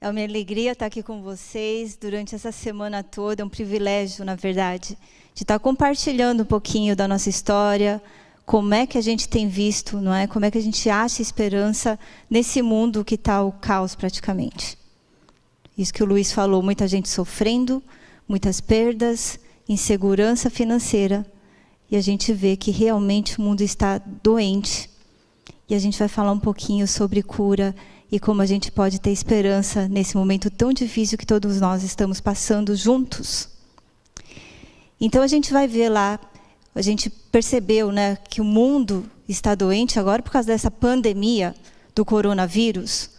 É uma alegria estar aqui com vocês durante essa semana toda. É um privilégio, na verdade, de estar compartilhando um pouquinho da nossa história, como é que a gente tem visto, não é? Como é que a gente acha esperança nesse mundo que está o caos praticamente. Isso que o Luiz falou, muita gente sofrendo, muitas perdas, insegurança financeira. E a gente vê que realmente o mundo está doente. E a gente vai falar um pouquinho sobre cura e como a gente pode ter esperança nesse momento tão difícil que todos nós estamos passando juntos. Então a gente vai ver lá, a gente percebeu, né, que o mundo está doente agora por causa dessa pandemia do coronavírus,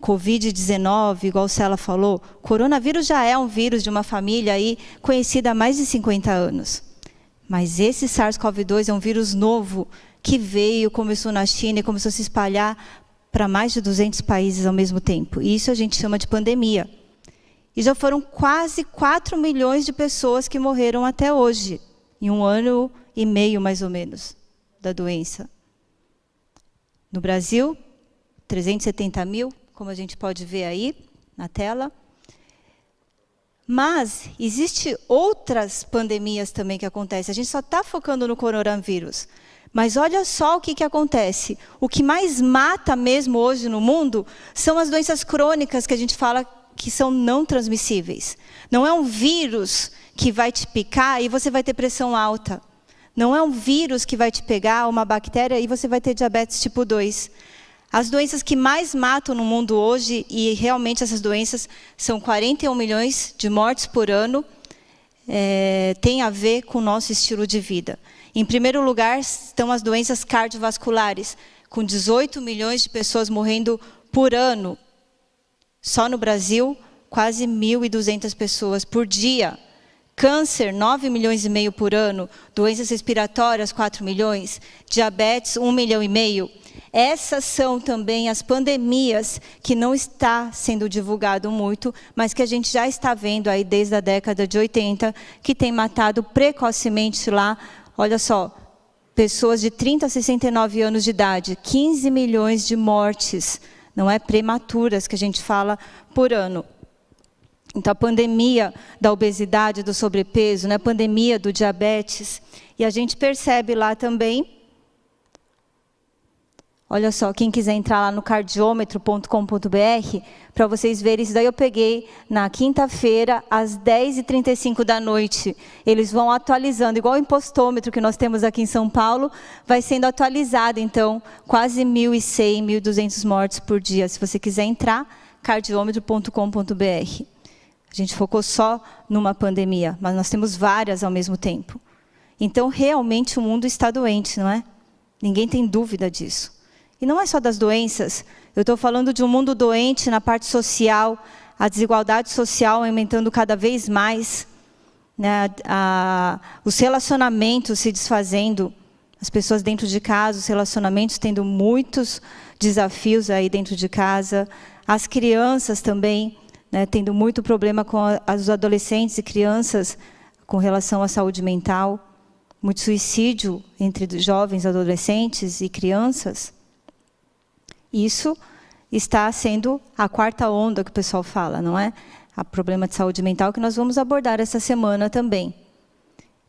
Covid-19, igual o Cela falou. Coronavírus já é um vírus de uma família aí conhecida há mais de 50 anos. Mas esse SARS-CoV-2 é um vírus novo que veio, começou na China e começou a se espalhar para mais de 200 países ao mesmo tempo. E isso a gente chama de pandemia. E já foram quase 4 milhões de pessoas que morreram até hoje, em 1 ano e meio, mais ou menos, da doença. No Brasil, 370 mil, como a gente pode ver aí na tela. Mas existem outras pandemias também que acontecem. A gente só está focando no coronavírus. Mas olha só o que acontece. O que mais mata mesmo hoje no mundo são as doenças crônicas que a gente fala que são não transmissíveis. Não é um vírus que vai te picar e você vai ter pressão alta. Não é um vírus que vai te pegar, uma bactéria, e você vai ter diabetes tipo 2. As doenças que mais matam no mundo hoje, e realmente essas doenças são 41 milhões de mortes por ano, tem a ver com o nosso estilo de vida. Em primeiro lugar estão as doenças cardiovasculares, com 18 milhões de pessoas morrendo por ano. Só no Brasil, quase 1.200 pessoas por dia. Câncer, 9 milhões e meio por ano. Doenças respiratórias, 4 milhões. Diabetes, 1,5 milhão. Essas são também as pandemias que não está sendo divulgado muito, mas que a gente já está vendo aí desde a década de 80, que tem matado precocemente lá. Olha só, pessoas de 30 a 69 anos de idade, 15 milhões de mortes, não é prematuras que a gente fala por ano. Então a pandemia da obesidade, do sobrepeso, né, a pandemia do diabetes, e a gente percebe lá também. Olha só, quem quiser entrar lá no cardiômetro.com.br, para vocês verem isso daí, eu peguei na quinta-feira, às 10h35 da noite. Eles vão atualizando, igual o impostômetro que nós temos aqui em São Paulo, vai sendo atualizado, então, quase 1.100, 1.200 mortes por dia. Se você quiser entrar, cardiômetro.com.br. A gente focou só numa pandemia, mas nós temos várias ao mesmo tempo. Então, realmente, o mundo está doente, não é? Ninguém tem dúvida disso. E não é só das doenças, eu estou falando de um mundo doente na parte social, a desigualdade social aumentando cada vez mais, né, os relacionamentos se desfazendo, as pessoas dentro de casa, os relacionamentos tendo muitos desafios aí dentro de casa, as crianças também, né, tendo muito problema com os adolescentes e crianças com relação à saúde mental, muito suicídio entre jovens, adolescentes e crianças. Isso está sendo a 4ª onda que o pessoal fala, não é? A problema de saúde mental que nós vamos abordar essa semana também.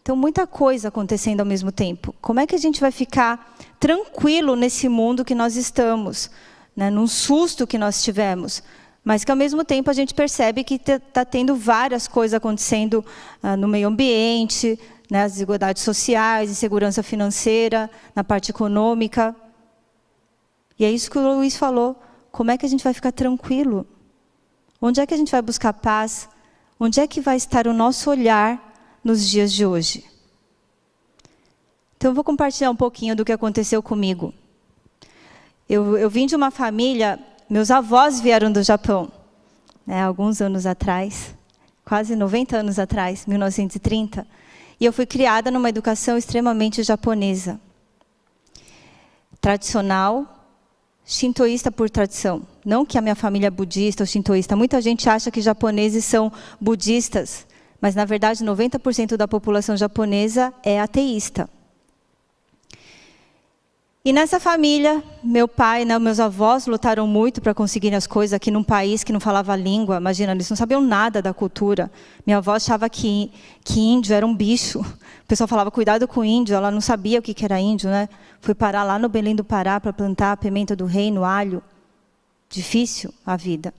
Então, muita coisa acontecendo ao mesmo tempo. Como é que a gente vai ficar tranquilo nesse mundo que nós estamos, né? Num susto que nós tivemos, mas que ao mesmo tempo a gente percebe que está tendo várias coisas acontecendo no meio ambiente, né? As desigualdades sociais, insegurança financeira, na parte econômica. E é isso que o Luiz falou. Como é que a gente vai ficar tranquilo? Onde é que a gente vai buscar paz? Onde é que vai estar o nosso olhar nos dias de hoje? Então, eu vou compartilhar um pouquinho do que aconteceu comigo. Eu vim de uma família, meus avós vieram do Japão, né, alguns anos atrás, quase 90 anos atrás, 1930, e eu fui criada numa educação extremamente japonesa. Tradicional, shintoísta por tradição. Não que a minha família é budista ou shintoísta. Muita gente acha que japoneses são budistas, mas, na verdade, 90% da população japonesa é ateísta. E nessa família, meu pai, né, meus avós lutaram muito para conseguir as coisas aqui num país que não falava a língua. Imagina, eles não sabiam nada da cultura. Minha avó achava que índio era um bicho. O pessoal falava, cuidado com o índio. Ela não sabia o que era índio, né? Foi parar lá no Belém do Pará para plantar a pimenta do reino, alho. Difícil a vida.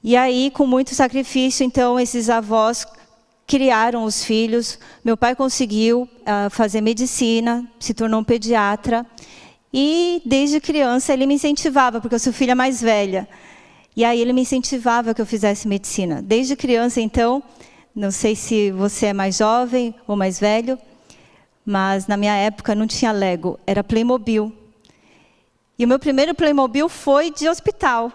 E aí, com muito sacrifício, então, esses avós criaram os filhos. Meu pai conseguiu fazer medicina, se tornou um pediatra. E, desde criança, ele me incentivava, porque eu sou filha mais velha. E aí, ele me incentivava que eu fizesse medicina. Desde criança, então, não sei se você é mais jovem ou mais velho, mas, na minha época, não tinha Lego, era Playmobil. E o meu primeiro Playmobil foi de hospital.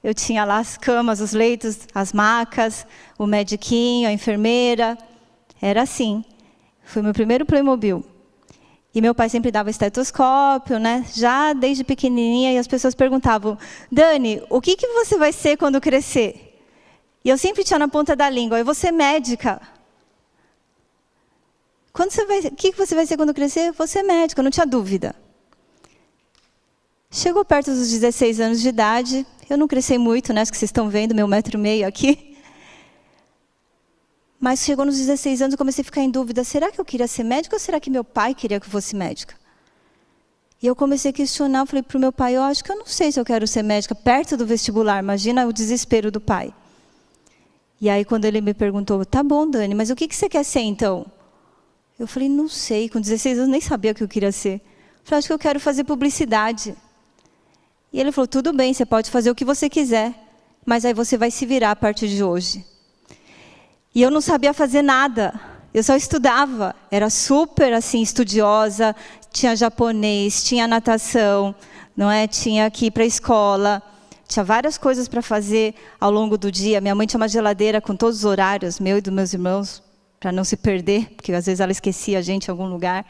Eu tinha lá as camas, os leitos, as macas, o mediquinho, a enfermeira. Era assim. Foi meu primeiro Playmobil. E meu pai sempre dava estetoscópio, né? Já desde pequenininha, e as pessoas perguntavam, Dani, o que você vai ser quando crescer? E eu sempre tinha na ponta da língua, eu vou ser médica. O que você vai ser quando crescer? Eu vou ser médica, eu não tinha dúvida. Chegou perto dos 16 anos de idade, eu não cresci muito, né? Acho que vocês estão vendo, meu 1,5 m aqui. Mas chegou nos 16 anos, eu comecei a ficar em dúvida, será que eu queria ser médica ou será que meu pai queria que eu fosse médica? E eu comecei a questionar, eu falei para o meu pai, eu acho que eu não sei se eu quero ser médica, perto do vestibular, imagina o desespero do pai. E aí quando ele me perguntou, tá bom, Dani, mas o que você quer ser então? Eu falei, não sei, com 16 anos nem sabia o que eu queria ser. Eu falei, acho que eu quero fazer publicidade. E ele falou, tudo bem, você pode fazer o que você quiser, mas aí você vai se virar a partir de hoje. E eu não sabia fazer nada, eu só estudava. Era super assim, estudiosa, tinha japonês, tinha natação, não é? Tinha que ir para a escola, tinha várias coisas para fazer ao longo do dia. Minha mãe tinha uma geladeira com todos os horários, meu e dos meus irmãos, para não se perder, porque às vezes ela esquecia a gente em algum lugar.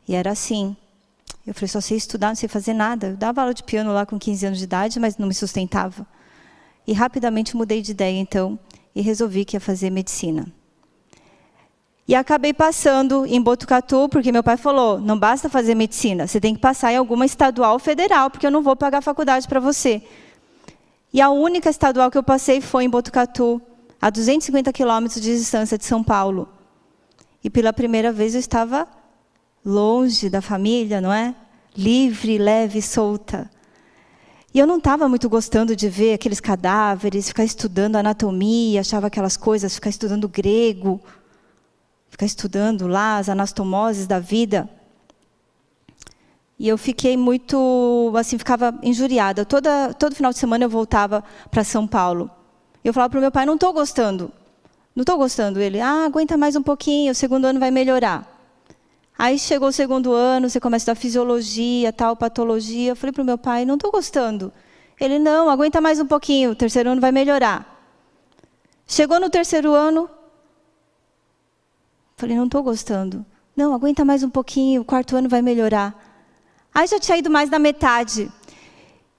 E era assim. Eu falei, só sei estudar, não sei fazer nada. Eu dava aula de piano lá com 15 anos de idade, mas não me sustentava. E rapidamente mudei de ideia, então, e resolvi que ia fazer medicina. E acabei passando em Botucatu, porque meu pai falou, não basta fazer medicina, você tem que passar em alguma estadual ou federal, porque eu não vou pagar a faculdade para você. E a única estadual que eu passei foi em Botucatu, a 250 quilômetros de distância de São Paulo. E pela primeira vez eu estava longe da família, não é? Livre, leve, solta. E eu não estava muito gostando de ver aqueles cadáveres, ficar estudando anatomia, achava aquelas coisas, ficar estudando grego, ficar estudando lá as anastomoses da vida. E eu fiquei muito, assim, ficava injuriada. Todo final de semana eu voltava para São Paulo. Eu falava para o meu pai, não estou gostando. Não estou gostando. Ele, aguenta mais um pouquinho, o segundo ano vai melhorar. Aí chegou o segundo ano, você começa a estudar fisiologia, tal, patologia. Eu falei para o meu pai, não estou gostando. Ele, não, aguenta mais um pouquinho, o terceiro ano vai melhorar. Chegou no terceiro ano, falei, não estou gostando. Não, aguenta mais um pouquinho, o quarto ano vai melhorar. Aí já tinha ido mais da metade.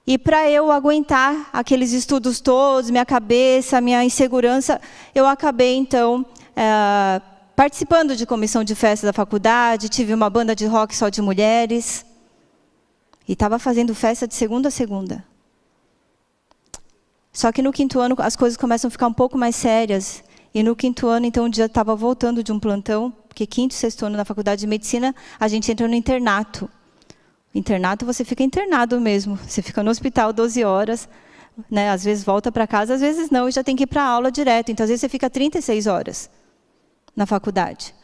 E para eu aguentar aqueles estudos todos, minha cabeça, minha insegurança, eu acabei, então, participando de comissão de festa da faculdade, tive uma banda de rock só de mulheres. E estava fazendo festa de segunda a segunda. Só que no quinto ano as coisas começam a ficar um pouco mais sérias. E no quinto ano, então, um dia eu estava voltando de um plantão, porque quinto e sexto ano na faculdade de medicina, a gente entra no internato. Internato, você fica internado mesmo. Você fica no hospital 12 horas, né? Às vezes volta para casa, às vezes não, e já tem que ir para a aula direto. Então, às vezes você fica 36 horas na faculdade.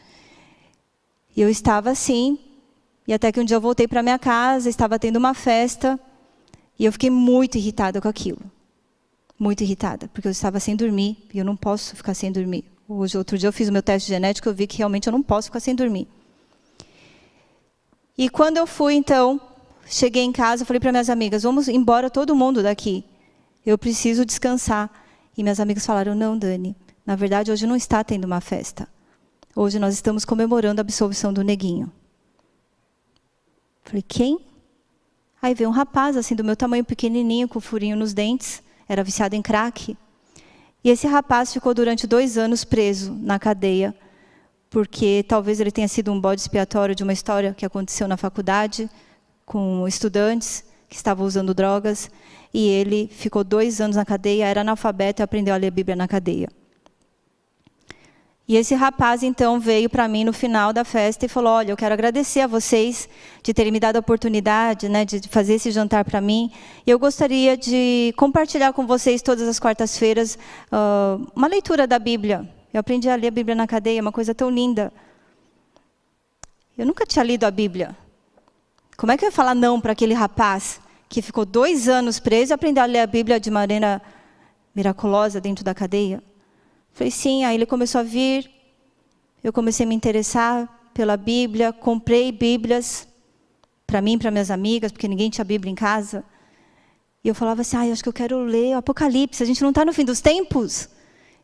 E eu estava assim, e até que um dia eu voltei para minha casa, estava tendo uma festa, e eu fiquei muito irritada com aquilo. Muito irritada, porque eu estava sem dormir, e eu não posso ficar sem dormir. Outro dia eu fiz o meu teste genético, eu vi que realmente eu não posso ficar sem dormir. E quando eu fui, então, cheguei em casa, falei para minhas amigas, vamos embora todo mundo daqui. Eu preciso descansar. E minhas amigas falaram, não, Dani, na verdade, hoje não está tendo uma festa. Hoje nós estamos comemorando a absolvição do neguinho. Falei, quem? Aí veio um rapaz, assim, do meu tamanho, pequenininho, com furinho nos dentes, era viciado em crack. E esse rapaz ficou durante 2 anos preso na cadeia, porque talvez ele tenha sido um bode expiatório de uma história que aconteceu na faculdade, com estudantes que estavam usando drogas, e ele ficou 2 anos na cadeia, era analfabeto e aprendeu a ler a Bíblia na cadeia. E esse rapaz, então, veio para mim no final da festa e falou, olha, eu quero agradecer a vocês de terem me dado a oportunidade, né, de fazer esse jantar para mim. E eu gostaria de compartilhar com vocês todas as quartas-feiras uma leitura da Bíblia. Eu aprendi a ler a Bíblia na cadeia, uma coisa tão linda. Eu nunca tinha lido a Bíblia. Como é que eu ia falar não para aquele rapaz que ficou 2 anos preso e aprendeu a ler a Bíblia de maneira miraculosa dentro da cadeia? Falei, sim. Aí ele começou a vir, eu comecei a me interessar pela Bíblia, comprei Bíblias para mim e para minhas amigas, porque ninguém tinha Bíblia em casa. E eu falava assim, acho que eu quero ler o Apocalipse, a gente não está no fim dos tempos?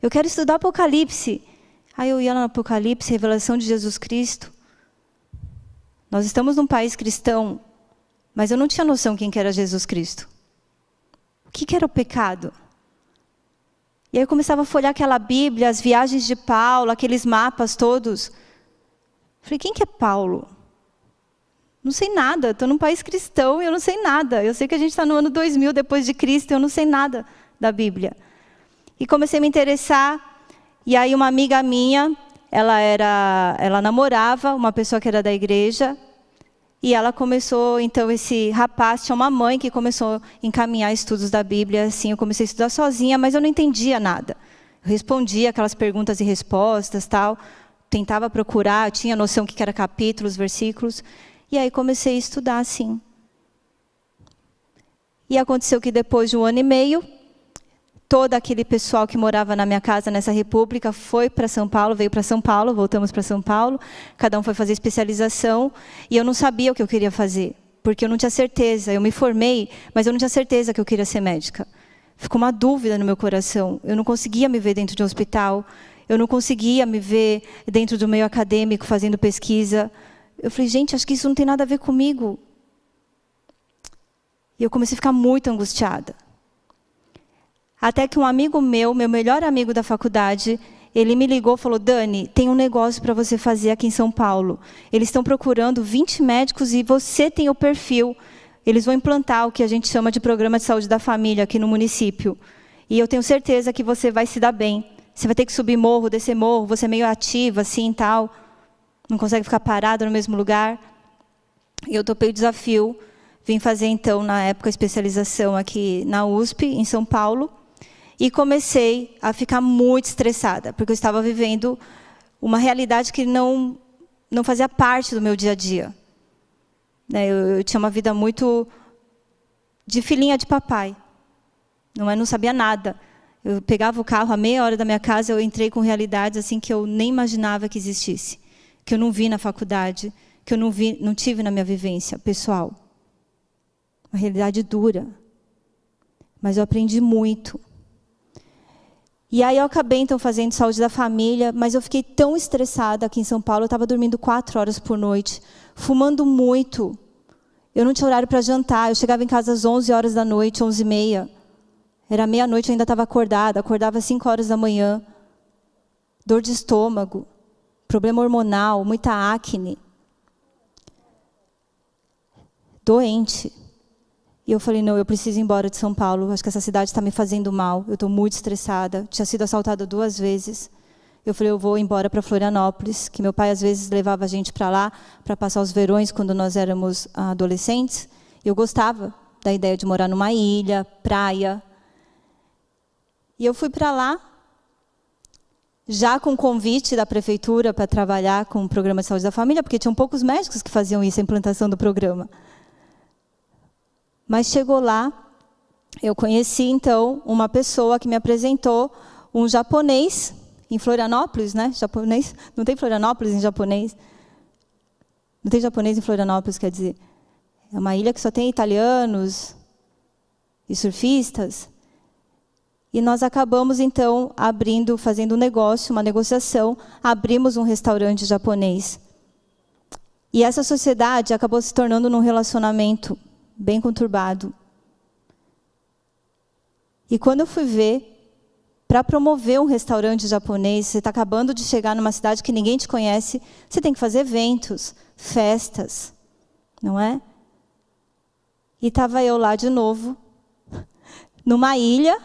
Eu quero estudar Apocalipse. Aí eu ia no Apocalipse, revelação de Jesus Cristo. Nós estamos num país cristão, mas eu não tinha noção quem que era Jesus Cristo. O que era o pecado? E aí eu começava a folhear aquela Bíblia, as viagens de Paulo, aqueles mapas todos. Falei, quem que é Paulo? Não sei nada, estou num país cristão e eu não sei nada. Eu sei que a gente está no ano 2000 depois de Cristo e eu não sei nada da Bíblia. E comecei a me interessar, e aí uma amiga minha, ela namorava uma pessoa que era da igreja, e ela começou, então esse rapaz tinha uma mãe que começou a encaminhar estudos da Bíblia, assim, eu comecei a estudar sozinha, mas eu não entendia nada. Eu respondia aquelas perguntas e respostas, tal, tentava procurar, eu tinha noção do que era capítulos, versículos, e aí comecei a estudar assim. E aconteceu que depois de 1 ano e meio, todo aquele pessoal que morava na minha casa nessa república foi para São Paulo, veio para São Paulo, voltamos para São Paulo, cada um foi fazer especialização, e eu não sabia o que eu queria fazer, porque eu não tinha certeza, eu me formei, mas eu não tinha certeza que eu queria ser médica. Ficou uma dúvida no meu coração, eu não conseguia me ver dentro de um hospital, eu não conseguia me ver dentro do meio acadêmico fazendo pesquisa. Eu falei, gente, acho que isso não tem nada a ver comigo. E eu comecei a ficar muito angustiada. Até que um amigo meu melhor amigo da faculdade, ele me ligou e falou, Dani, tem um negócio para você fazer aqui em São Paulo. Eles estão procurando 20 médicos e você tem o perfil. Eles vão implantar o que a gente chama de programa de saúde da família aqui no município. E eu tenho certeza que você vai se dar bem. Você vai ter que subir morro, descer morro, você é meio ativa assim e tal. Não consegue ficar parada no mesmo lugar. E eu topei o desafio. Vim fazer então, na época, a especialização aqui na USP, em São Paulo. E comecei a ficar muito estressada, porque eu estava vivendo uma realidade que não fazia parte do meu dia a dia. Eu tinha uma vida muito de filhinha de papai. Não sabia nada. Eu pegava o carro a meia hora da minha casa, eu entrei com realidades assim que eu nem imaginava que existisse, que eu não vi na faculdade, que eu não tive na minha vivência pessoal. Uma realidade dura. Mas eu aprendi muito. E aí eu acabei, então, fazendo saúde da família, mas eu fiquei tão estressada aqui em São Paulo, eu estava dormindo 4 horas por noite, fumando muito. Eu não tinha horário para jantar, eu chegava em casa às 11 horas da noite, 11h30. Era meia-noite, eu ainda estava acordada, acordava às 5 horas da manhã. Dor de estômago, problema hormonal, muita acne. Doente. E eu falei, não, eu preciso ir embora de São Paulo. Acho que essa cidade está me fazendo mal. Eu estou muito estressada. Tinha sido assaltada 2 vezes. Eu falei, eu vou embora para Florianópolis, que meu pai às vezes levava a gente para lá, para passar os verões quando nós éramos adolescentes. Eu gostava da ideia de morar numa ilha, praia. E eu fui para lá, já com convite da prefeitura para trabalhar com o programa de saúde da família, porque tinham poucos médicos que faziam isso, a implantação do programa. Mas chegou lá, eu conheci, então, uma pessoa que me apresentou um japonês, em Florianópolis, né? Japonês, não tem Florianópolis em japonês? Não tem japonês em Florianópolis, quer dizer. É uma ilha que só tem italianos e surfistas. E nós acabamos, então, fazendo um negócio, uma negociação, abrimos um restaurante japonês. E essa sociedade acabou se tornando num relacionamento bem conturbado. E quando eu fui ver, para promover um restaurante japonês, você está acabando de chegar numa cidade que ninguém te conhece, você tem que fazer eventos, festas, não é? E estava eu lá de novo, numa ilha.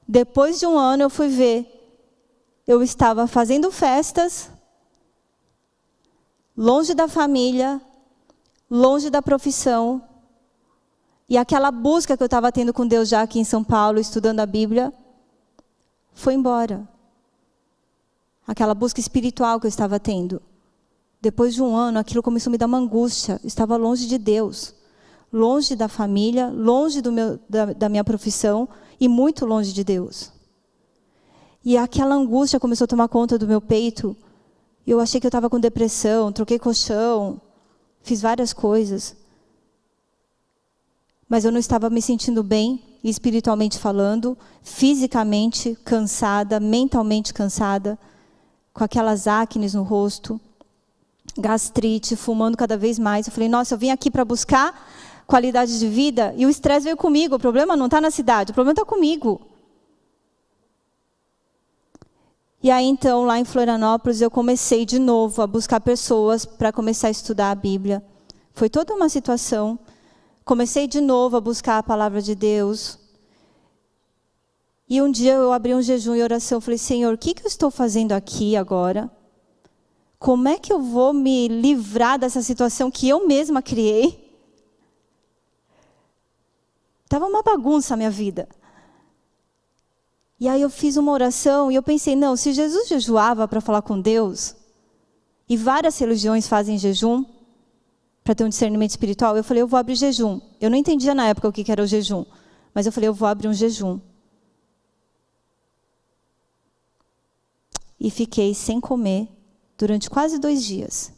Depois de um ano eu fui ver, eu estava fazendo festas, longe da família, longe da profissão, e aquela busca que eu estava tendo com Deus já aqui em São Paulo, estudando a Bíblia, foi embora. Aquela busca espiritual que eu estava tendo. Depois de um ano, aquilo começou a me dar uma angústia. Eu estava longe de Deus, longe da família, longe da minha profissão e muito longe de Deus. E aquela angústia começou a tomar conta do meu peito. Eu achei que eu estava com depressão, troquei colchão, fiz várias coisas. Mas eu não estava me sentindo bem, espiritualmente falando, fisicamente cansada, mentalmente cansada, com aquelas acnes no rosto, gastrite, fumando cada vez mais. Eu falei, nossa, eu vim aqui para buscar qualidade de vida e o estresse veio comigo. O problema não está na cidade, o problema está comigo. E aí, então, lá em Florianópolis, eu comecei de novo a buscar pessoas para começar a estudar a Bíblia. Foi toda uma situação. Comecei de novo a buscar a palavra de Deus. E um dia eu abri um jejum e oração. Falei, Senhor, o que eu estou fazendo aqui agora? Como é que eu vou me livrar dessa situação que eu mesma criei? Estava uma bagunça a minha vida. E aí eu fiz uma oração e eu pensei, não, se Jesus jejuava para falar com Deus, e várias religiões fazem jejum, para ter um discernimento espiritual, eu falei, eu vou abrir jejum. Eu não entendia na época o que era o jejum, mas eu falei, eu vou abrir um jejum. E fiquei sem comer durante quase 2 dias.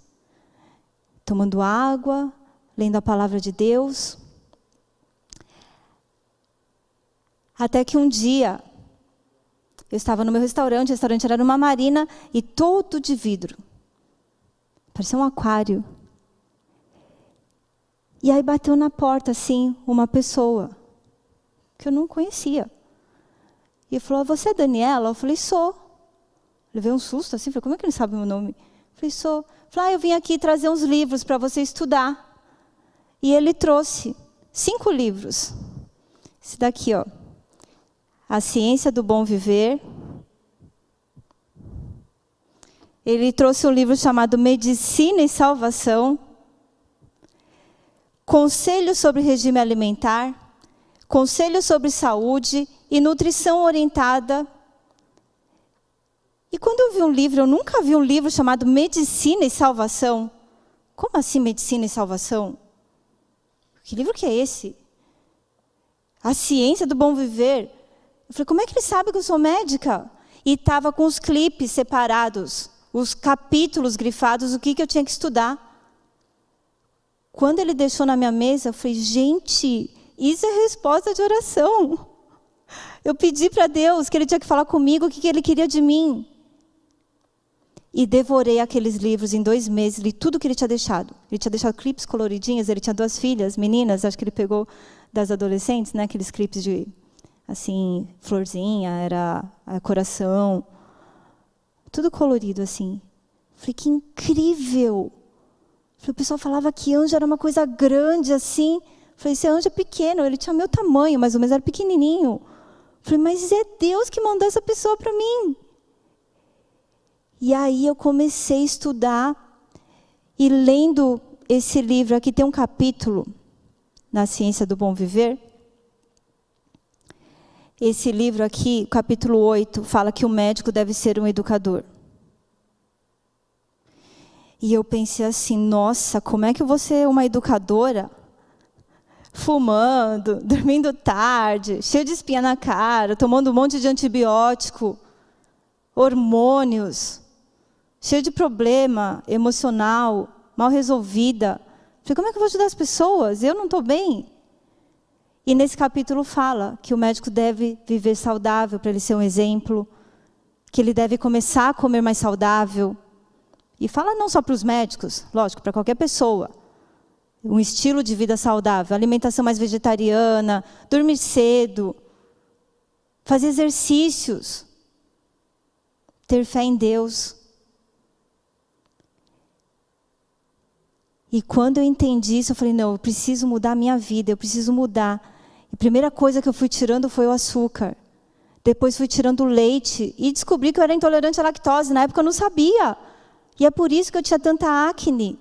Tomando água, lendo a palavra de Deus. Até que um dia, eu estava no meu restaurante, o restaurante era numa marina, e todo de vidro. Parecia um aquário. E aí bateu na porta, assim, uma pessoa que eu não conhecia. E falou, você é Daniela? Eu falei, sou. Levei um susto, assim, falei, como é que ele sabe o meu nome? Eu falei, sou. Falei, eu vim aqui trazer uns livros para você estudar. E ele trouxe 5 livros. Esse daqui, ó. A Ciência do Bom Viver. Ele trouxe um livro chamado Medicina e Salvação. Conselhos sobre regime alimentar, conselhos sobre saúde e nutrição orientada. E quando eu vi um livro, eu nunca vi um livro chamado Medicina e Salvação. Como assim Medicina e Salvação? Que livro que é esse? A Ciência do Bom Viver. Eu falei, como é que ele sabe que eu sou médica? E estava com os clipes separados, os capítulos grifados, o que eu tinha que estudar. Quando ele deixou na minha mesa, eu falei, gente, isso é resposta de oração. Eu pedi para Deus que Ele tinha que falar comigo o que Ele queria de mim. E devorei aqueles livros em 2 meses, li tudo que Ele tinha deixado. Ele tinha deixado clipes coloridinhos, ele tinha 2 filhas, meninas, acho que ele pegou das adolescentes, né, aqueles clipes de, assim, florzinha, era coração, tudo colorido, assim. Falei, que incrível! O pessoal falava que anjo era uma coisa grande assim. Falei, esse anjo é pequeno, ele tinha meu tamanho, mais ou menos, era pequenininho. Falei, mas é Deus que mandou essa pessoa para mim. E aí eu comecei a estudar, e lendo esse livro, aqui tem um capítulo, na Ciência do Bom Viver. Esse livro aqui, capítulo 8, fala que o médico deve ser um educador. E eu pensei assim, nossa, como é que eu vou ser uma educadora? Fumando, dormindo tarde, cheio de espinha na cara, tomando um monte de antibiótico, hormônios, cheio de problema emocional, mal resolvida. Falei, como é que eu vou ajudar as pessoas? Eu não estou bem. E nesse capítulo fala que o médico deve viver saudável para ele ser um exemplo, que ele deve começar a comer mais saudável. E fala não só para os médicos, lógico, para qualquer pessoa. Um estilo de vida saudável, alimentação mais vegetariana, dormir cedo. fazer exercícios, ter fé em Deus. E quando eu entendi isso, eu falei, não, eu preciso mudar a minha vida, eu preciso mudar. E a primeira coisa que eu fui tirando foi o açúcar. Depois fui tirando o leite e descobri que eu era intolerante à lactose. Na época eu não sabia. E é por isso que eu tinha tanta acne.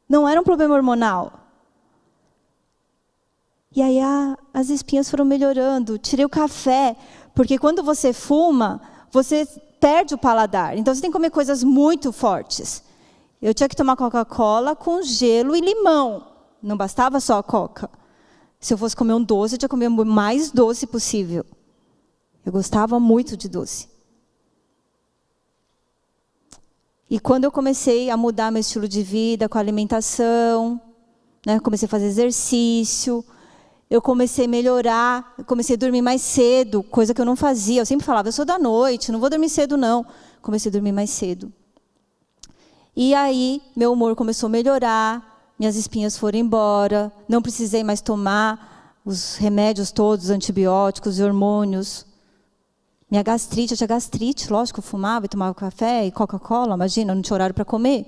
Não era um problema hormonal. E aí as espinhas foram melhorando. Tirei o café, porque quando você fuma, você perde o paladar. Então você tem que comer coisas muito fortes. Eu tinha que tomar Coca-Cola com gelo e limão. Não bastava só a Coca. Se eu fosse comer um doce, eu tinha que comer o mais doce possível. Eu gostava muito de doce. E quando eu comecei a mudar meu estilo de vida com a alimentação, né, comecei a fazer exercício, eu comecei a melhorar, eu comecei a dormir mais cedo, coisa que eu não fazia. Eu sempre falava, eu sou da noite, não vou dormir cedo não. Comecei a dormir mais cedo. E aí, meu humor começou a melhorar, minhas espinhas foram embora, não precisei mais tomar os remédios todos, antibióticos e hormônios. Minha gastrite, eu tinha gastrite, lógico, eu fumava e tomava café e Coca-Cola, imagina, eu não tinha horário para comer.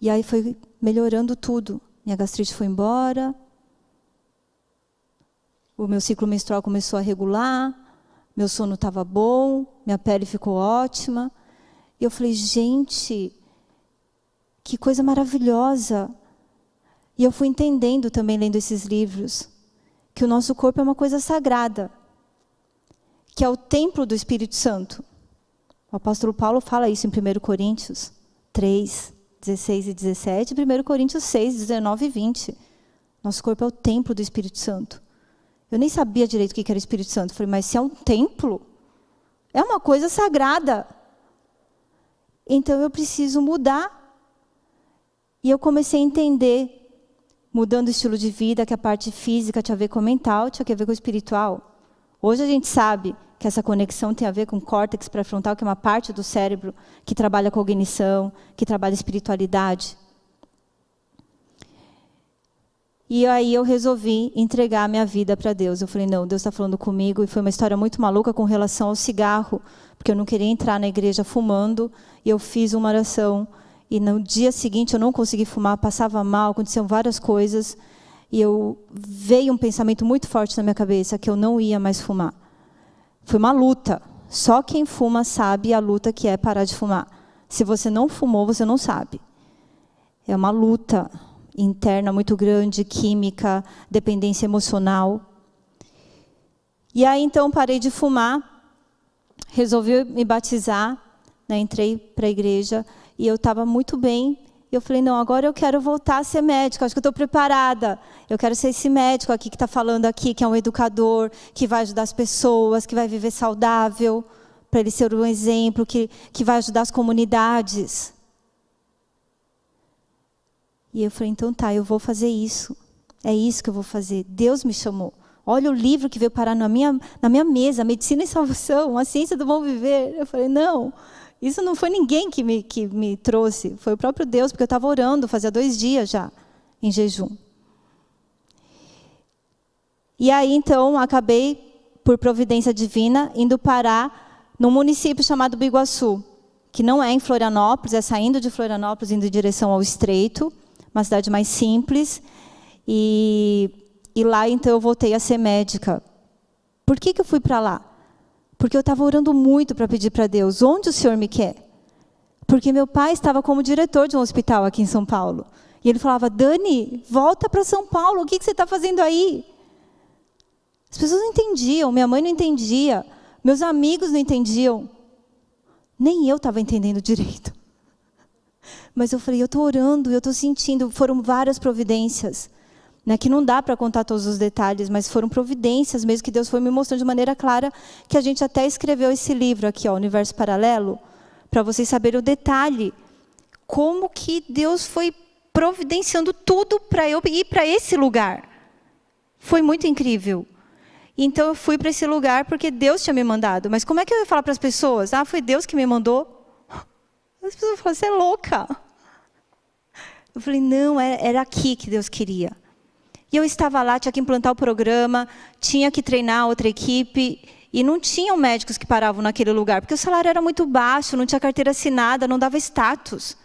E aí foi melhorando tudo. Minha gastrite foi embora, o meu ciclo menstrual começou a regular, meu sono estava bom, minha pele ficou ótima. E eu falei, gente, que coisa maravilhosa. E eu fui entendendo também, lendo esses livros, que o nosso corpo é uma coisa sagrada, que é o templo do Espírito Santo. O apóstolo Paulo fala isso em 1 Coríntios 3, 16 e 17, e 1 Coríntios 6, 19 e 20. Nosso corpo é o templo do Espírito Santo. Eu nem sabia direito o que era o Espírito Santo. Eu falei, mas se é um templo, é uma coisa sagrada. Então eu preciso mudar. E eu comecei a entender, mudando o estilo de vida, que a parte física tinha a ver com o mental, tinha a ver com o espiritual. Hoje a gente sabe que essa conexão tem a ver com o córtex pré-frontal, que é uma parte do cérebro que trabalha cognição, que trabalha espiritualidade. E aí eu resolvi entregar a minha vida para Deus. Eu falei, não, Deus está falando comigo. E foi uma história muito maluca com relação ao cigarro, porque eu não queria entrar na igreja fumando, e eu fiz uma oração. E no dia seguinte eu não consegui fumar, passava mal, aconteciam várias coisas. E veio um pensamento muito forte na minha cabeça, que eu não ia mais fumar. Foi uma luta. Só quem fuma sabe a luta que é parar de fumar. Se você não fumou, você não sabe. É uma luta interna muito grande, química, dependência emocional. E aí, então, parei de fumar, resolvi me batizar, né, entrei para a igreja, e eu estava muito bem. E eu falei, não, agora eu quero voltar a ser médica, acho que eu estou preparada. Eu quero ser esse médico aqui que está falando aqui, que é um educador, que vai ajudar as pessoas, que vai viver saudável, para ele ser um exemplo, que vai ajudar as comunidades. E eu falei, então tá, eu vou fazer isso. É isso que eu vou fazer. Deus me chamou. Olha o livro que veio parar na minha mesa, Medicina e Salvação, a Ciência do Bom Viver. Eu falei, não, isso não foi ninguém que me trouxe. Foi o próprio Deus, porque eu estava orando, fazia 2 dias já, em jejum. E aí, então, acabei, por providência divina, indo parar num município chamado Biguaçu, que não é em Florianópolis, é saindo de Florianópolis, indo em direção ao Estreito, uma cidade mais simples, e lá então eu voltei a ser médica. Por que eu fui para lá? Porque eu estava orando muito para pedir para Deus, onde o Senhor me quer? Porque meu pai estava como diretor de um hospital aqui em São Paulo. E ele falava, Dani, volta para São Paulo, o que você está fazendo aí? As pessoas não entendiam, minha mãe não entendia, meus amigos não entendiam. Nem eu estava entendendo direito. Mas eu falei, eu estou orando, eu estou sentindo, foram várias providências, né, que não dá para contar todos os detalhes, mas foram providências mesmo que Deus foi me mostrando de maneira clara, que a gente até escreveu esse livro aqui, ó, Universo Paralelo, para vocês saberem o detalhe, como que Deus foi providenciando tudo para eu ir para esse lugar. Foi muito incrível. Então eu fui para esse lugar porque Deus tinha me mandado. Mas como é que eu ia falar para as pessoas? Ah, foi Deus que me mandou? As pessoas falam, você é louca. Eu falei, não, era aqui que Deus queria. E eu estava lá, tinha que implantar o programa, tinha que treinar outra equipe, e não tinham médicos que paravam naquele lugar, porque o salário era muito baixo, não tinha carteira assinada, não dava status.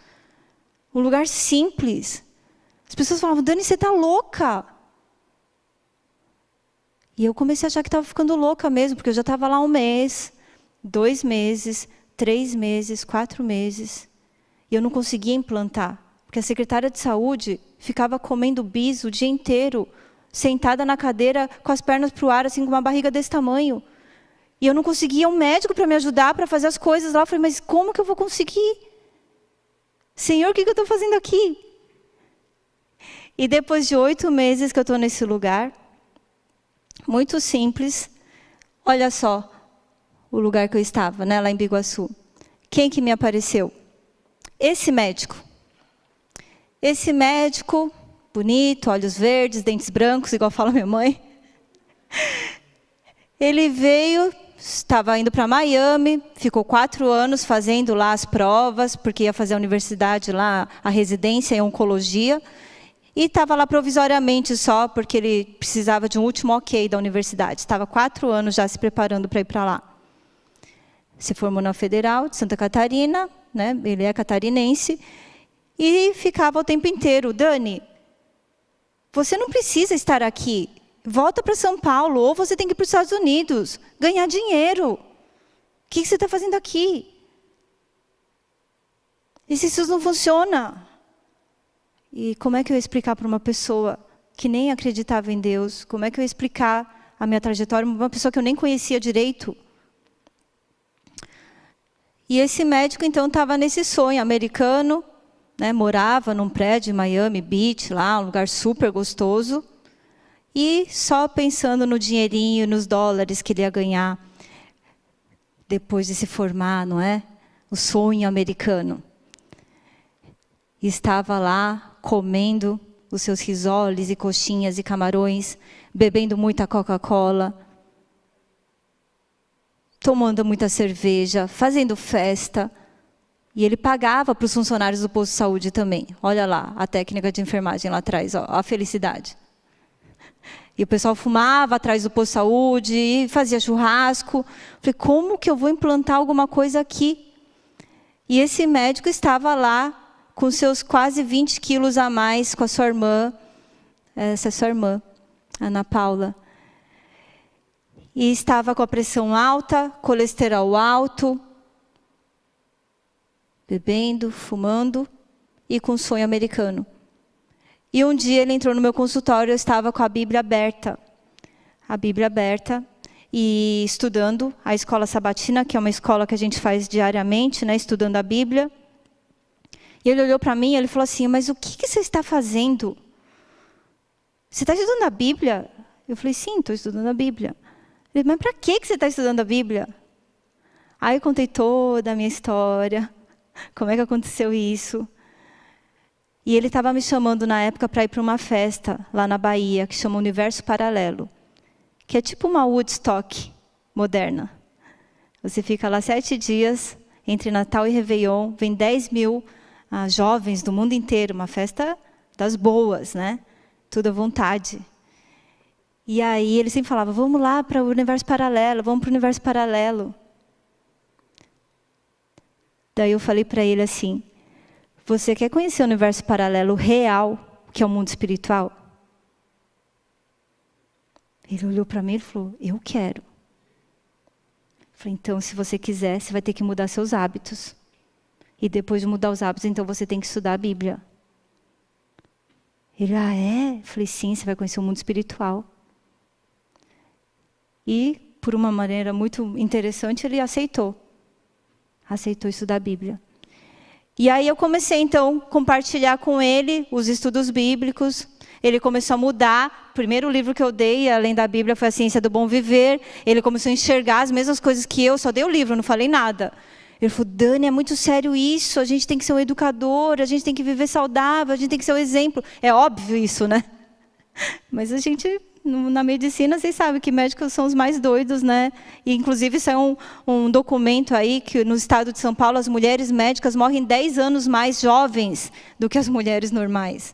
Um lugar simples. As pessoas falavam, Dani, você está louca. E eu comecei a achar que estava ficando louca mesmo, porque eu já estava lá 1 mês, 2 meses, 3 meses, 4 meses. E eu não conseguia implantar, porque a secretária de saúde ficava comendo bis o dia inteiro, sentada na cadeira, com as pernas para o ar, assim, com uma barriga desse tamanho. E eu não conseguia um médico para me ajudar, para fazer as coisas lá. Eu falei, mas como que eu vou conseguir? Senhor, o que eu estou fazendo aqui? E depois de 8 meses que eu estou nesse lugar, muito simples, olha só o lugar que eu estava, né, lá em Biguaçu. Quem que me apareceu? Esse médico. Esse médico, bonito, olhos verdes, dentes brancos, igual fala minha mãe. Ele veio, estava indo para Miami, ficou 4 anos fazendo lá as provas, porque ia fazer a universidade lá, a residência em oncologia. E estava lá provisoriamente só, porque ele precisava de um último ok da universidade. Estava 4 anos já se preparando para ir para lá. Se formou na Federal de Santa Catarina, né? Ele é catarinense, e ficava o tempo inteiro, Dani, você não precisa estar aqui, volta para São Paulo, ou você tem que ir para os Estados Unidos, ganhar dinheiro. O que você está fazendo aqui? Isso não funciona. E como é que eu ia explicar para uma pessoa que nem acreditava em Deus? Como é que eu ia explicar a minha trajetória para uma pessoa que eu nem conhecia direito? E esse médico, então, estava nesse sonho americano, né, morava num prédio em Miami Beach, lá, um lugar super gostoso, e só pensando no dinheirinho, nos dólares que ele ia ganhar depois de se formar, não é? O sonho americano. E estava lá, comendo os seus risoles e coxinhas e camarões, bebendo muita Coca-Cola, tomando muita cerveja, fazendo festa. E ele pagava para os funcionários do posto de saúde também. Olha lá, a técnica de enfermagem lá atrás, ó, a felicidade. E o pessoal fumava atrás do posto de saúde, e fazia churrasco. Falei, como que eu vou implantar alguma coisa aqui? E esse médico estava lá, com seus quase 20 quilos a mais, com a sua irmã, essa é sua irmã, Ana Paula. E estava com a pressão alta, colesterol alto, bebendo, fumando e com um sonho americano. E um dia ele entrou no meu consultório, eu estava com a Bíblia aberta. A Bíblia aberta e estudando a escola sabatina, que é uma escola que a gente faz diariamente, né, estudando a Bíblia. E ele olhou para mim e ele falou assim, mas o que você está fazendo? Você está estudando a Bíblia? Eu falei, sim, estou estudando a Bíblia. Ele, mas para que você está estudando a Bíblia? Aí eu contei toda a minha história, como é que aconteceu isso. E ele estava me chamando na época para ir para uma festa lá na Bahia, que chama Universo Paralelo, que é tipo uma Woodstock moderna. Você fica lá 7 dias, entre Natal e Réveillon, vem 10 mil jovens do mundo inteiro, uma festa das boas, né? Tudo à vontade. E aí ele sempre falava, vamos lá para o universo paralelo, vamos para o universo paralelo. Daí eu falei para ele assim, você quer conhecer o universo paralelo real, que é o mundo espiritual? Ele olhou para mim e falou, eu quero. Eu falei, então se você quiser, você vai ter que mudar seus hábitos. E depois de mudar os hábitos, então você tem que estudar a Bíblia. Ele, é? Eu falei, sim, você vai conhecer o mundo espiritual. E, por uma maneira muito interessante, ele aceitou. Aceitou estudar a Bíblia. E aí eu comecei, então, a compartilhar com ele os estudos bíblicos. Ele começou a mudar. O primeiro livro que eu dei, além da Bíblia, foi A Ciência do Bom Viver. Ele começou a enxergar as mesmas coisas que eu, só dei o livro, não falei nada. Ele falou, Dani, é muito sério isso, a gente tem que ser um educador, a gente tem que viver saudável, a gente tem que ser um exemplo. É óbvio isso, né? Mas a gente, na medicina, vocês sabem que médicos são os mais doidos, né? E, inclusive, isso é um documento aí, que no estado de São Paulo, as mulheres médicas morrem 10 anos mais jovens do que as mulheres normais,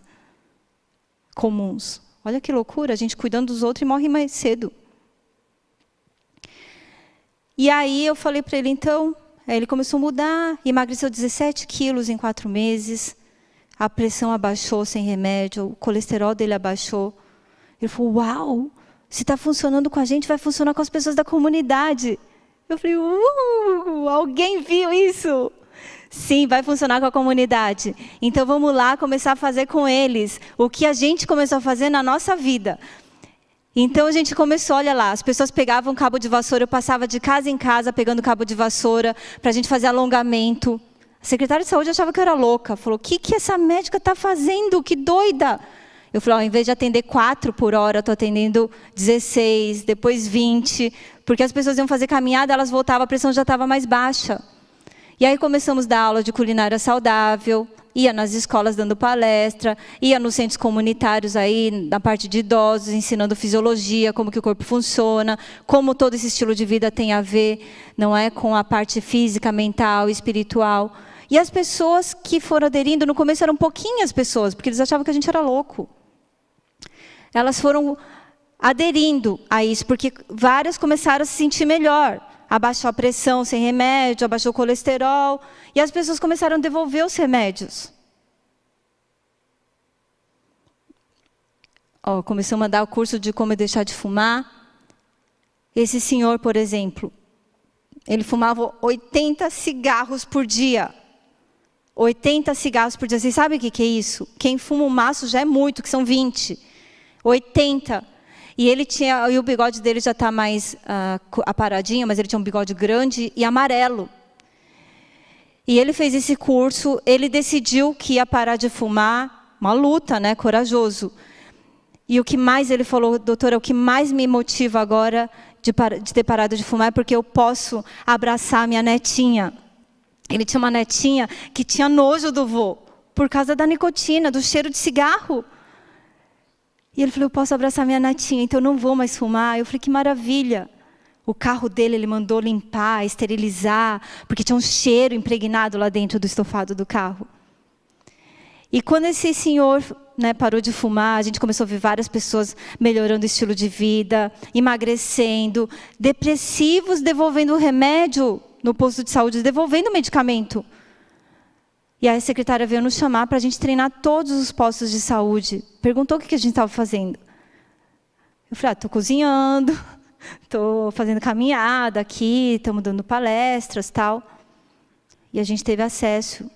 comuns. Olha que loucura, a gente cuidando dos outros e morre mais cedo. E aí eu falei para ele, então, ele começou a mudar, emagreceu 17 quilos em 4 meses, a pressão abaixou sem remédio, o colesterol dele abaixou. Ele falou, uau, se está funcionando com a gente, vai funcionar com as pessoas da comunidade. Eu falei, alguém viu isso? Sim, vai funcionar com a comunidade. Então vamos lá começar a fazer com eles o que a gente começou a fazer na nossa vida. Então a gente começou, olha lá, as pessoas pegavam cabo de vassoura, eu passava de casa em casa pegando cabo de vassoura para a gente fazer alongamento. A secretária de saúde achava que eu era louca, falou, o que essa médica está fazendo? Que doida! Eu falei, ao invés de atender 4 por hora, eu estou atendendo 16, depois 20, porque as pessoas iam fazer caminhada, elas voltavam, a pressão já estava mais baixa. E aí começamos a dar aula de culinária saudável, ia nas escolas dando palestra, ia nos centros comunitários aí, na parte de idosos, ensinando fisiologia, como que o corpo funciona, como todo esse estilo de vida tem a ver, não é, com a parte física, mental, espiritual. E as pessoas que foram aderindo, no começo eram pouquinhas pessoas, porque eles achavam que a gente era louco. Elas foram aderindo a isso, porque várias começaram a se sentir melhor. Abaixou a pressão sem remédio, abaixou o colesterol, e as pessoas começaram a devolver os remédios. Começamos a dar o curso de como deixar de fumar. Esse senhor, por exemplo, ele fumava 80 cigarros por dia. 80 cigarros por dia. Vocês sabem o que é isso? Quem fuma um maço já é muito, que são 20. 80. E o bigode dele já está mais aparadinho, mas ele tinha um bigode grande e amarelo. E ele fez esse curso, ele decidiu que ia parar de fumar, uma luta, né, corajoso. E o que mais ele falou, doutora, o que mais me motiva agora de ter parado de fumar é porque eu posso abraçar minha netinha. Ele tinha uma netinha que tinha nojo do vô, por causa da nicotina, do cheiro de cigarro. E ele falou, eu posso abraçar minha netinha, então eu não vou mais fumar. Eu falei, que maravilha. O carro dele, ele mandou limpar, esterilizar, porque tinha um cheiro impregnado lá dentro do estofado do carro. E quando esse senhor, né, parou de fumar, a gente começou a ver várias pessoas melhorando o estilo de vida, emagrecendo, depressivos devolvendo o remédio no posto de saúde, devolvendo o medicamento. E aí a secretária veio nos chamar para a gente treinar todos os postos de saúde. Perguntou o que a gente estava fazendo. Eu falei, estou cozinhando, estou fazendo caminhada aqui, estamos dando palestras, tal. E a gente teve acesso.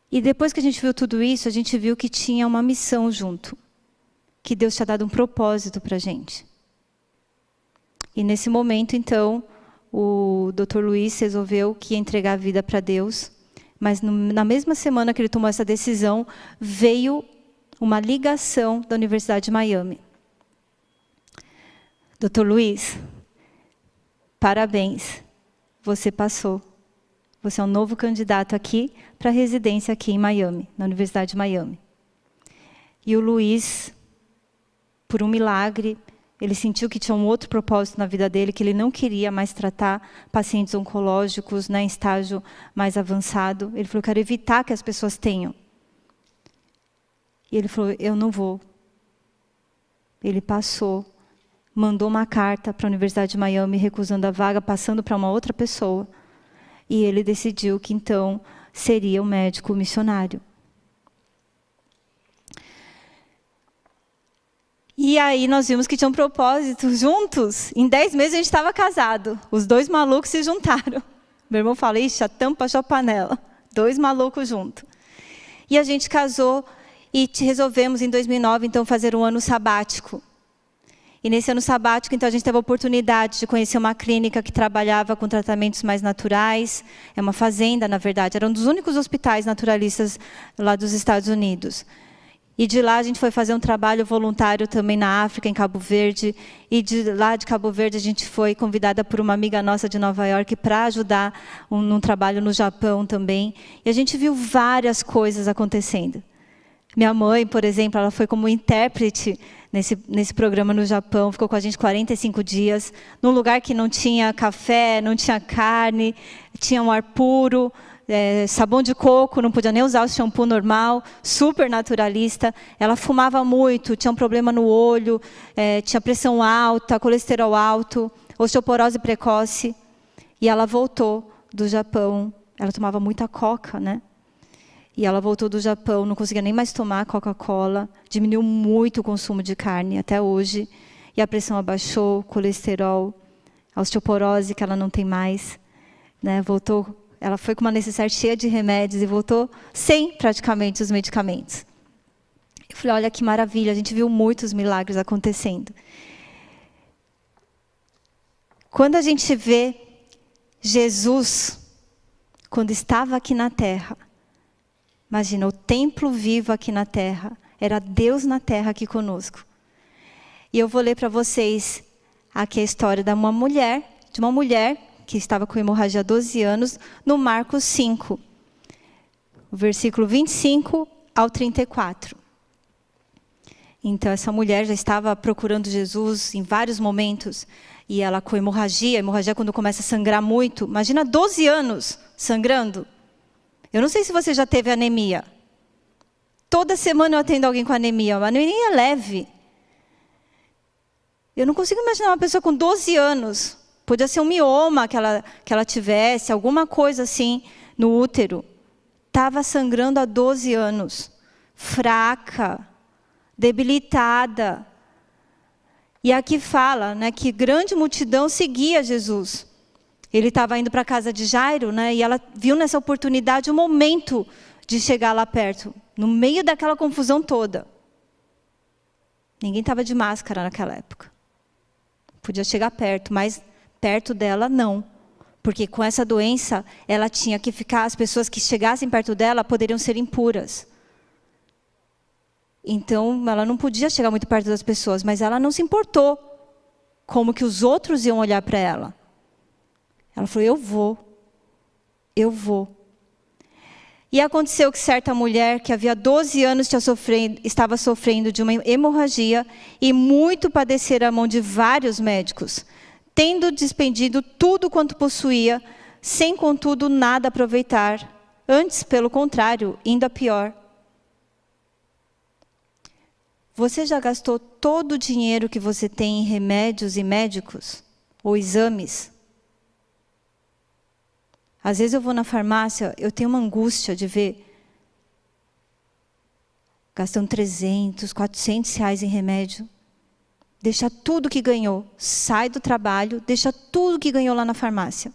E depois que a gente viu tudo isso, a gente viu que tinha uma missão junto. Que Deus tinha dado um propósito para a gente. E nesse momento, então, o Dr. Luiz resolveu que ia entregar a vida para Deus. Mas na mesma semana que ele tomou essa decisão, veio uma ligação da Universidade de Miami. Dr. Luiz, parabéns, você passou. Você é um novo candidato aqui para residência aqui em Miami, na Universidade de Miami. E o Luiz, por um milagre, ele sentiu que tinha um outro propósito na vida dele, que ele não queria mais tratar pacientes oncológicos, né, em estágio mais avançado. Ele falou, quero evitar que as pessoas tenham. E ele falou, eu não vou. Ele passou, mandou uma carta para a Universidade de Miami, recusando a vaga, passando para uma outra pessoa. E ele decidiu que, então, seria um médico missionário. E aí nós vimos que tinha um propósito juntos. Em 10 meses a gente estava casado. Os 2 malucos se juntaram. Meu irmão fala, ixi, a tampa achou a panela. 2 malucos juntos. E a gente casou e resolvemos em 2009, então, fazer um ano sabático. E nesse ano sabático, então, a gente teve a oportunidade de conhecer uma clínica que trabalhava com tratamentos mais naturais. É uma fazenda, na verdade. Era um dos únicos hospitais naturalistas lá dos Estados Unidos. E de lá a gente foi fazer um trabalho voluntário também na África, em Cabo Verde. E de lá de Cabo Verde a gente foi convidada por uma amiga nossa de Nova York para ajudar num trabalho no Japão também. E a gente viu várias coisas acontecendo. Minha mãe, por exemplo, ela foi como intérprete nesse programa no Japão, ficou com a gente 45 dias, num lugar que não tinha café, não tinha carne, tinha um ar puro, sabão de coco, não podia nem usar o shampoo normal, super naturalista. Ela fumava muito, tinha um problema no olho, tinha pressão alta, colesterol alto, osteoporose precoce. E ela voltou do Japão. Ela tomava muita coca, né? E ela voltou do Japão, não conseguia nem mais tomar Coca-Cola, diminuiu muito o consumo de carne até hoje. E a pressão abaixou, colesterol, a osteoporose que ela não tem mais, né? Voltou. Ela foi com uma necessaire cheia de remédios e voltou sem praticamente os medicamentos. Eu falei, olha que maravilha, a gente viu muitos milagres acontecendo. Quando a gente vê Jesus, quando estava aqui na terra, imagina, o templo vivo aqui na terra, era Deus na terra aqui conosco. E eu vou ler para vocês aqui a história de uma mulher que estava com hemorragia há 12 anos, no Marcos 5, versículo 25 ao 34. Então, essa mulher já estava procurando Jesus em vários momentos, e ela com hemorragia quando começa a sangrar muito, imagina 12 anos sangrando. Eu não sei se você já teve anemia. Toda semana eu atendo alguém com anemia, uma anemia leve. Eu não consigo imaginar uma pessoa com 12 anos, podia ser um mioma que ela tivesse, alguma coisa assim no útero. Estava sangrando há 12 anos, fraca, debilitada. E aqui fala, né, que grande multidão seguia Jesus. Ele estava indo para a casa de Jairo, né, e ela viu nessa oportunidade o momento de chegar lá perto, no meio daquela confusão toda. Ninguém estava de máscara naquela época. Podia chegar perto, mas perto dela não. Porque com essa doença, ela tinha que ficar, as pessoas que chegassem perto dela poderiam ser impuras. Então, ela não podia chegar muito perto das pessoas, mas ela não se importou como que os outros iam olhar para ela. Ela falou, eu vou. E aconteceu que certa mulher, que havia 12 anos estava sofrendo de uma hemorragia e muito padecera a mão de vários médicos, tendo despendido tudo quanto possuía, sem contudo nada aproveitar, antes, pelo contrário, indo a pior. Você já gastou todo o dinheiro que você tem em remédios e médicos? Ou exames? Às vezes eu vou na farmácia, eu tenho uma angústia de ver gastando 300, 400 reais em remédio. Deixa tudo que ganhou, sai do trabalho, deixa tudo que ganhou lá na farmácia.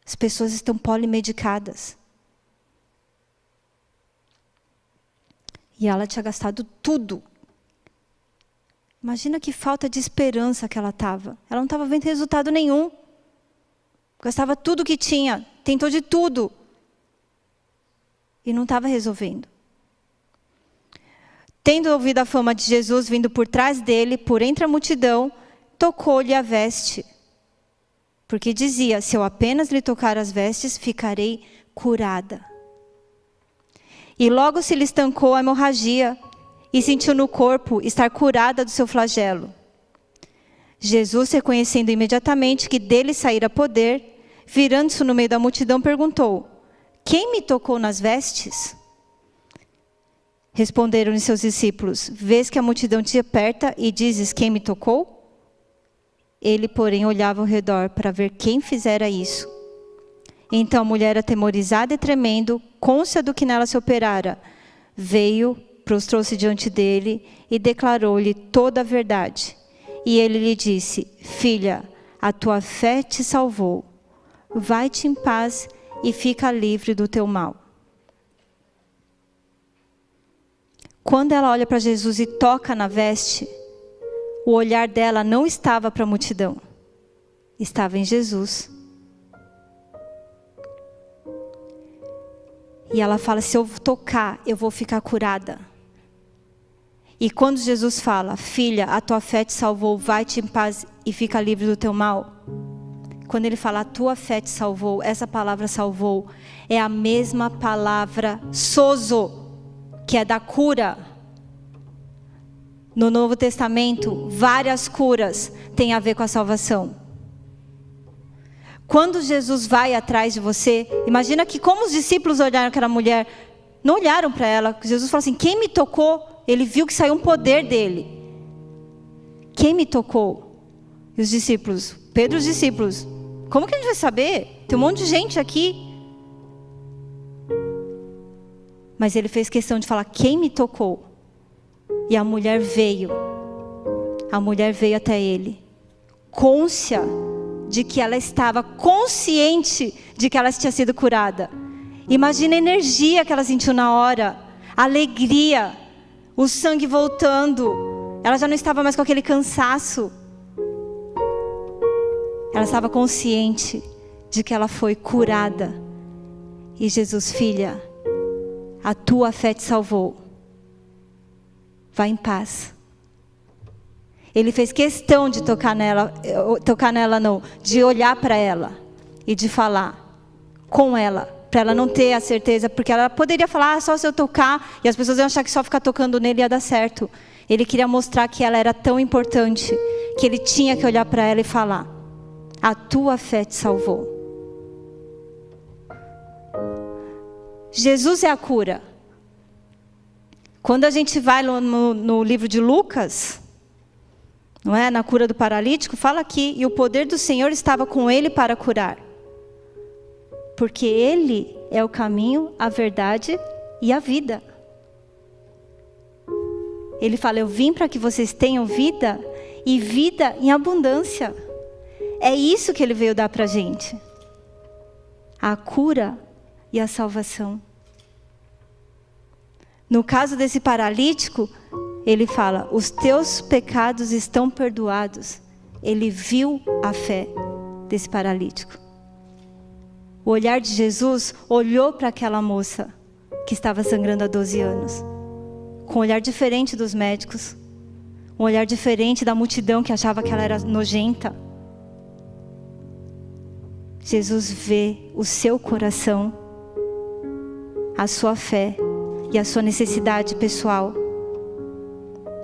As pessoas estão polimedicadas. E ela tinha gastado tudo. Imagina que falta de esperança que ela estava. Ela não estava vendo resultado nenhum. Gastava tudo que tinha, tentou de tudo. E não estava resolvendo. Tendo ouvido a fama de Jesus vindo por trás dele, por entre a multidão, tocou-lhe a veste. Porque dizia, se eu apenas lhe tocar as vestes, ficarei curada. E logo se lhe estancou a hemorragia e sentiu no corpo estar curada do seu flagelo. Jesus, reconhecendo imediatamente que dele saíra poder, virando-se no meio da multidão, perguntou, quem me tocou nas vestes? Responderam-lhe seus discípulos, vês que a multidão te aperta e dizes, quem me tocou? Ele, porém, olhava ao redor para ver quem fizera isso. Então a mulher, atemorizada e tremendo, cônscia do que nela se operara, veio, prostrou-se diante dele e declarou-lhe toda a verdade. E ele lhe disse, filha, a tua fé te salvou. Vai-te em paz e fica livre do teu mal. Quando ela olha para Jesus e toca na veste, o olhar dela não estava para a multidão. Estava em Jesus. E ela fala, se eu tocar, eu vou ficar curada. E quando Jesus fala, filha, a tua fé te salvou, vai-te em paz e fica livre do teu mal. Quando ele fala, a tua fé te salvou, essa palavra salvou, é a mesma palavra sozo, que é da cura. No Novo Testamento, várias curas têm a ver com a salvação. Quando Jesus vai atrás de você, imagina que como os discípulos olharam aquela mulher, não olharam para ela. Jesus falou assim, quem me tocou? Ele viu que saiu um poder dele. Quem me tocou? E os discípulos, Pedro e os discípulos, como que a gente vai saber? Tem um monte de gente aqui. Mas ele fez questão de falar, quem me tocou? E a mulher veio. A mulher veio até ele, cônscia de que ela estava consciente de que ela tinha sido curada. Imagina a energia que ela sentiu na hora, a alegria, o sangue voltando. Ela já não estava mais com aquele cansaço. Ela estava consciente de que ela foi curada. E Jesus, filha, a tua fé te salvou. Vá em paz. Ele fez questão de tocar nela não, de olhar para ela e de falar com ela, para ela não ter a certeza, porque ela poderia falar, só se eu tocar, e as pessoas iam achar que só ficar tocando nele ia dar certo. Ele queria mostrar que ela era tão importante, que ele tinha que olhar para ela e falar, a tua fé te salvou. Jesus é a cura. Quando a gente vai no livro de Lucas, não é? Na cura do paralítico, fala aqui, e o poder do Senhor estava com ele para curar. Porque ele é o caminho, a verdade e a vida. Ele fala, eu vim para que vocês tenham vida e vida em abundância. É isso que ele veio dar para a gente. A cura e a salvação. No caso desse paralítico, ele fala, os teus pecados estão perdoados. Ele viu a fé desse paralítico. O olhar de Jesus olhou para aquela moça que estava sangrando há 12 anos. Com um olhar diferente dos médicos. Um olhar diferente da multidão que achava que ela era nojenta. Jesus vê o seu coração, a sua fé e a sua necessidade pessoal.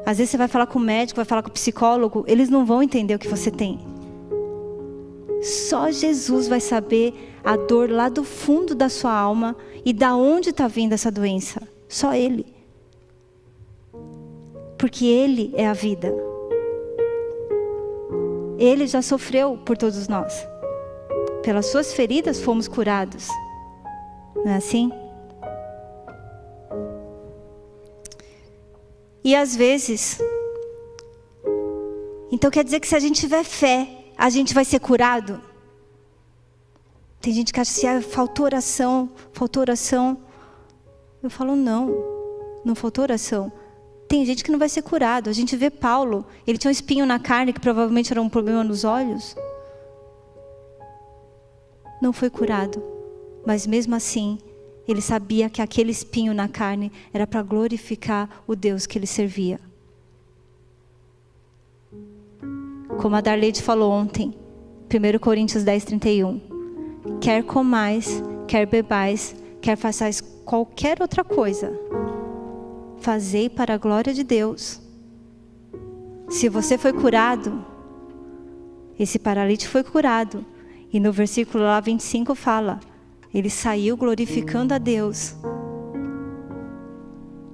Às vezes você vai falar com o médico, vai falar com o psicólogo, eles não vão entender o que você tem. Só Jesus vai saber a dor lá do fundo da sua alma e da onde está vindo essa doença. Só Ele. Porque Ele é a vida. Ele já sofreu por todos nós. Pelas suas feridas fomos curados. Não é assim? E às vezes, então quer dizer que se a gente tiver fé, a gente vai ser curado? Tem gente que acha assim, faltou oração. Eu falo, não faltou oração. Tem gente que não vai ser curado. A gente vê Paulo, ele tinha um espinho na carne, que provavelmente era um problema nos olhos. Não foi curado, mas mesmo assim, ele sabia que aquele espinho na carne era para glorificar o Deus que ele servia. Como a Darleide falou ontem, 1 Coríntios 10:31. Quer comais, quer bebais, quer façais qualquer outra coisa, fazei para a glória de Deus. Se você foi curado, esse paralítico foi curado. E no versículo lá 25 fala, ele saiu glorificando a Deus.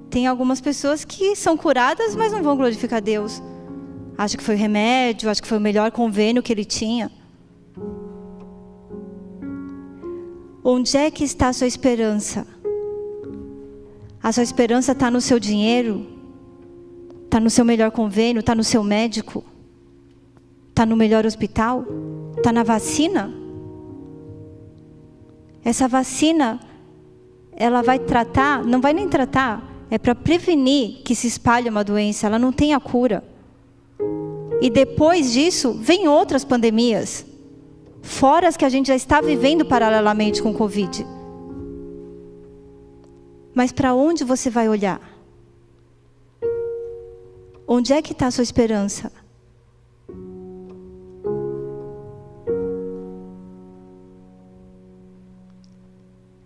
Tem algumas pessoas que são curadas, mas não vão glorificar a Deus. Acha que foi remédio, acha que foi o melhor convênio que ele tinha. Onde é que está a sua esperança? A sua esperança está no seu dinheiro? Está no seu melhor convênio? Está no seu médico? Está no melhor hospital? Está na vacina? Essa vacina, ela vai tratar, não vai nem tratar, é para prevenir que se espalhe uma doença, ela não tem a cura. E depois disso, vem outras pandemias, fora as que a gente já está vivendo paralelamente com o Covid. Mas para onde você vai olhar? Onde é que está a sua esperança?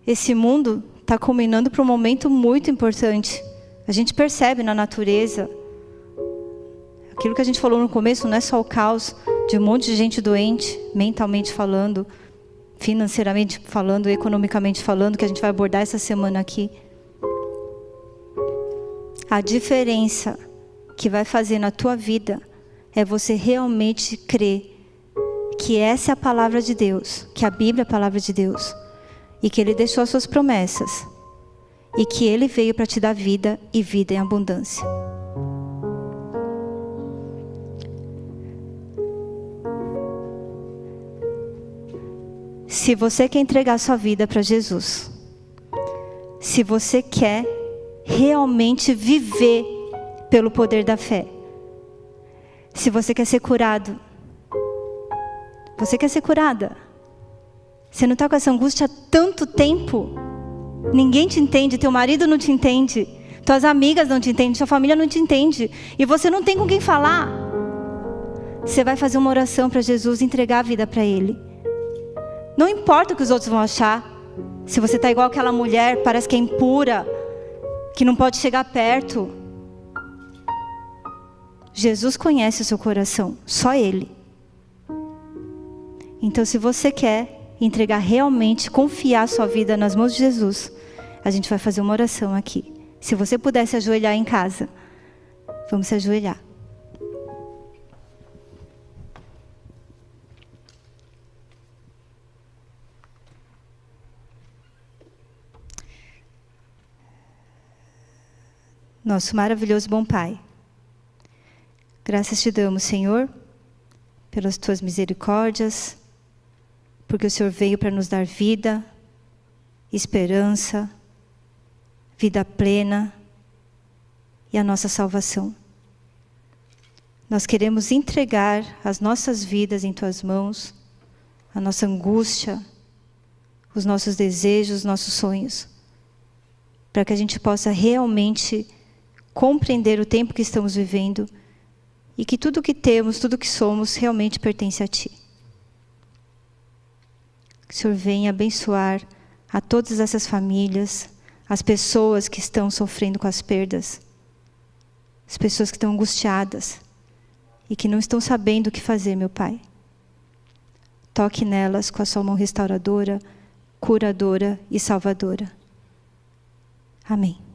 Esse mundo está culminando para um momento muito importante. A gente percebe na natureza. Aquilo que a gente falou no começo não é só o caos de um monte de gente doente, mentalmente falando, financeiramente falando, economicamente falando, que a gente vai abordar essa semana aqui. A diferença que vai fazer na tua vida é você realmente crer que essa é a palavra de Deus, que a Bíblia é a palavra de Deus, e que Ele deixou as suas promessas, e que Ele veio para te dar vida e vida em abundância. Se você quer entregar sua vida para Jesus, se você quer realmente viver pelo poder da fé, se você quer ser curado, você quer ser curada, você não está com essa angústia há tanto tempo, ninguém te entende, teu marido não te entende, tuas amigas não te entendem, sua família não te entende, e você não tem com quem falar, você vai fazer uma oração para Jesus e entregar a vida para Ele. Não importa o que os outros vão achar. Se você está igual aquela mulher, parece que é impura, que não pode chegar perto. Jesus conhece o seu coração, só Ele. Então, se você quer entregar realmente, confiar a sua vida nas mãos de Jesus, a gente vai fazer uma oração aqui. Se você puder se ajoelhar em casa, vamos se ajoelhar. Nosso maravilhoso bom Pai, graças te damos, Senhor, pelas tuas misericórdias, porque o Senhor veio para nos dar vida, esperança, vida plena e a nossa salvação. Nós queremos entregar as nossas vidas em tuas mãos, a nossa angústia, os nossos desejos, os nossos sonhos, para que a gente possa realmente compreender o tempo que estamos vivendo e que tudo que temos, tudo que somos, realmente pertence a Ti. Que o Senhor venha abençoar a todas essas famílias, as pessoas que estão sofrendo com as perdas, as pessoas que estão angustiadas e que não estão sabendo o que fazer, meu Pai. Toque nelas com a sua mão restauradora, curadora e salvadora. Amém.